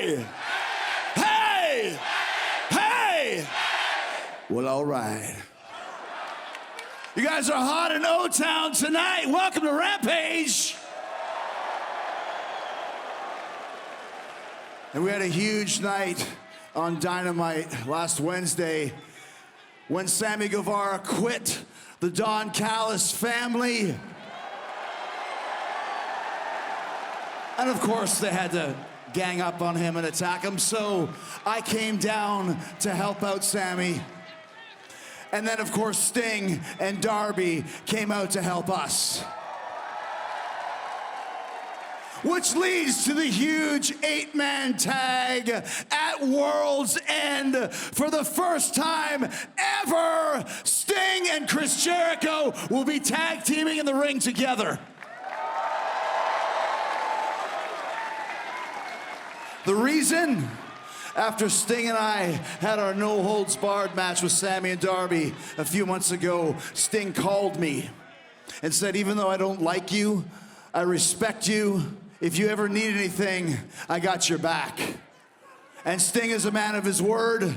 Hey! Hey! Hey! Well, all right. You guys are hot in O-Town tonight. Welcome to Rampage. And we had a huge night on Dynamite last Wednesday when Sammy Guevara quit the Don Callis family. And of course, they had to gang up on him and attack him, so I came down to help out Sammy. And then, of course, Sting and Darby came out to help us. Which leads to the huge 8-man tag at World's End. For the first time ever, Sting and Chris Jericho will be tag teaming in the ring together. The reason? After Sting and I had our no-holds-barred match with Sammy and Darby a few months ago, Sting called me and said, even though I don't like you, I respect you. If you ever need anything, I got your back. And Sting is a man of his word,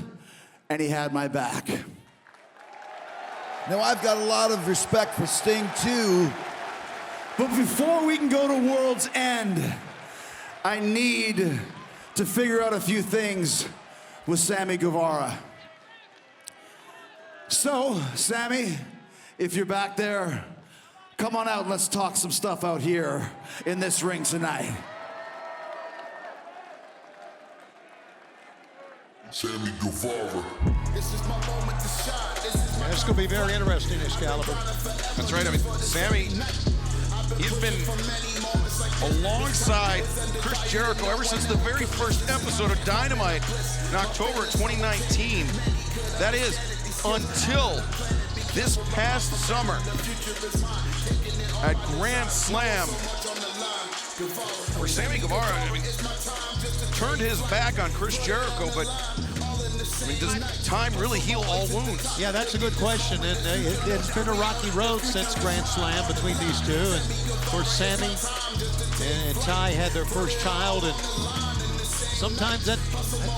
and he had my back. Now, I've got a lot of respect for Sting, too. But before we can go to World's End, I need to figure out a few things with Sammy Guevara. So, Sammy, if you're back there, come on out and let's talk some stuff out here in this ring tonight. Sammy Guevara. This is my moment to shine. This It's going to be very interesting, Excalibur. That's right. I mean, Sammy, he's been alongside Chris Jericho ever since the very first episode of Dynamite in October 2019. That is, until this past summer at Grand Slam, where Sammy Guevara, I mean, turned his back on Chris Jericho, but I mean, does time really heal all wounds? Yeah, that's a good question. And it's been a rocky road since Grand Slam between these two. And of course, Sammy and Ty had their first child, and sometimes that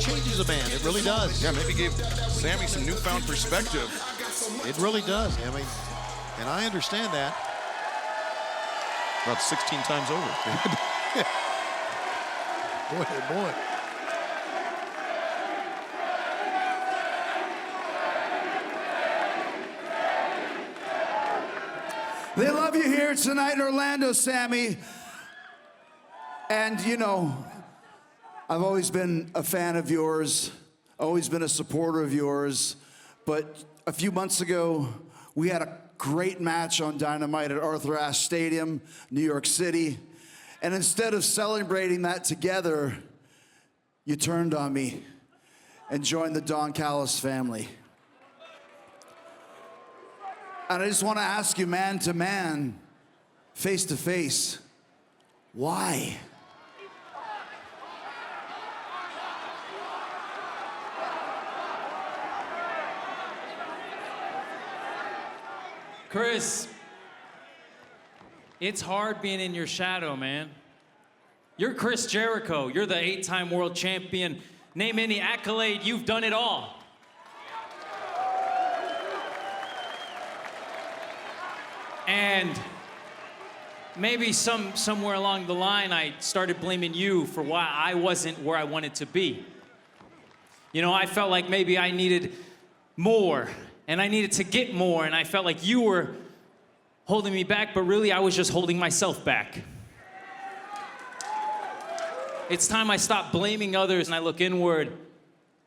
changes a man. It really does. Yeah, maybe gave Sammy some newfound perspective. It really does. I mean, and I understand that. About 16 times over. Boy, oh boy. They love you here tonight in Orlando, Sammy. And, you know, I've always been a fan of yours, always been a supporter of yours. But a few months ago, we had a great match on Dynamite at Arthur Ashe Stadium, New York City. And instead of celebrating that together, you turned on me and joined the Don Callis family. And I just want to ask you, man to man, face to face, why? Chris, it's hard being in your shadow, man. You're Chris Jericho. You're the 8-time world champion. Name any accolade, you've done it all. And maybe somewhere along the line, I started blaming you for why I wasn't where I wanted to be. You know, I felt like maybe I needed more, and I needed to get more, and I felt like you were holding me back, but really I was just holding myself back. It's time I stop blaming others and I look inward,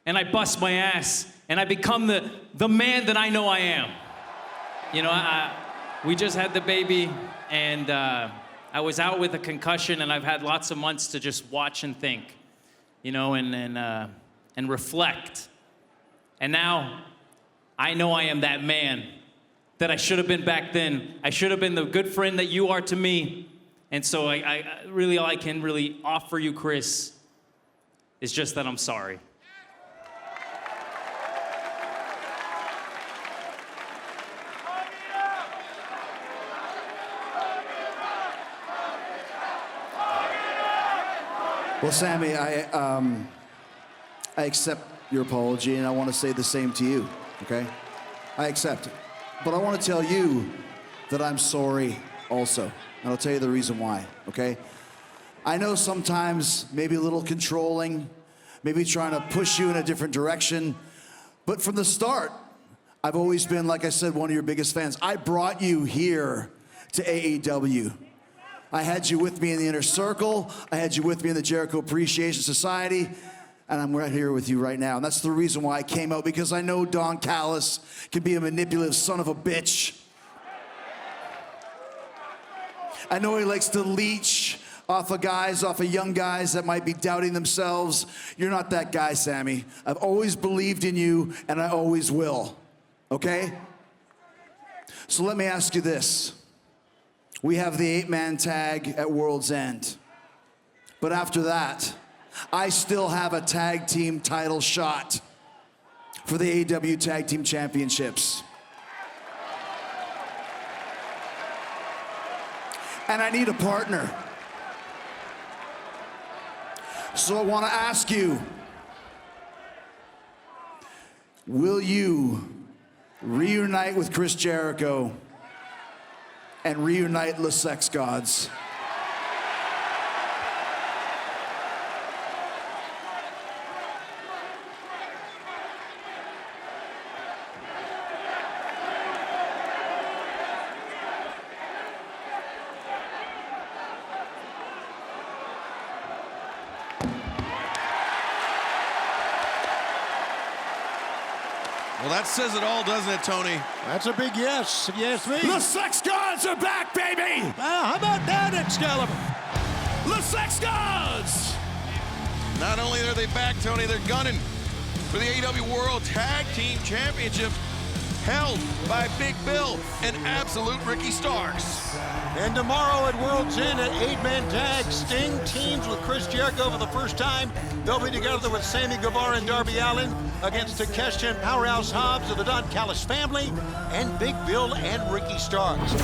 and I bust my ass, and I become the man that I know I am. You know, we just had the baby, and I was out with a concussion, and I've had lots of months to just watch and think, you know, and reflect. And now I know I am that man that I should have been back then. I should have been the good friend that you are to me. And so I really, all I can really offer you, Chris, is just that I'm sorry. Well, Sammy, I accept your apology, and I want to say the same to you, okay? I accept it. But I want to tell you that I'm sorry also, and I'll tell you the reason why, okay? I know sometimes maybe a little controlling, maybe trying to push you in a different direction, but from the start, I've always been, like I said, one of your biggest fans. I brought you here to AEW. I had you with me in the Inner Circle. I had you with me in the Jericho Appreciation Society. And I'm right here with you right now. And that's the reason why I came out, because I know Don Callis can be a manipulative son of a bitch. I know he likes to leech off of young guys that might be doubting themselves. You're not that guy, Sammy. I've always believed in you, and I always will. Okay? So let me ask you this. We have the 8-man tag at World's End. But after that, I still have a tag team title shot for the AEW Tag Team Championships. And I need a partner. So I want to ask you, will you reunite with Chris Jericho and reunite the Sex Gods? Well, that says it all, doesn't it, Tony? That's a big yes, if you ask me. The Sex Gods are back, baby! How about that, Excalibur? The Sex Gods! Not only are they back, Tony, they're gunning for the AEW World Tag Team Championship, held by Big Bill and Absolute Ricky Starks. And tomorrow at World's End, an 8-man tag, Sting teams with Chris Jericho for the first time. They'll be together with Sammy Guevara and Darby Allin against Takeshi and Powerhouse Hobbs of the Don Callis family, and Big Bill and Ricky Starks.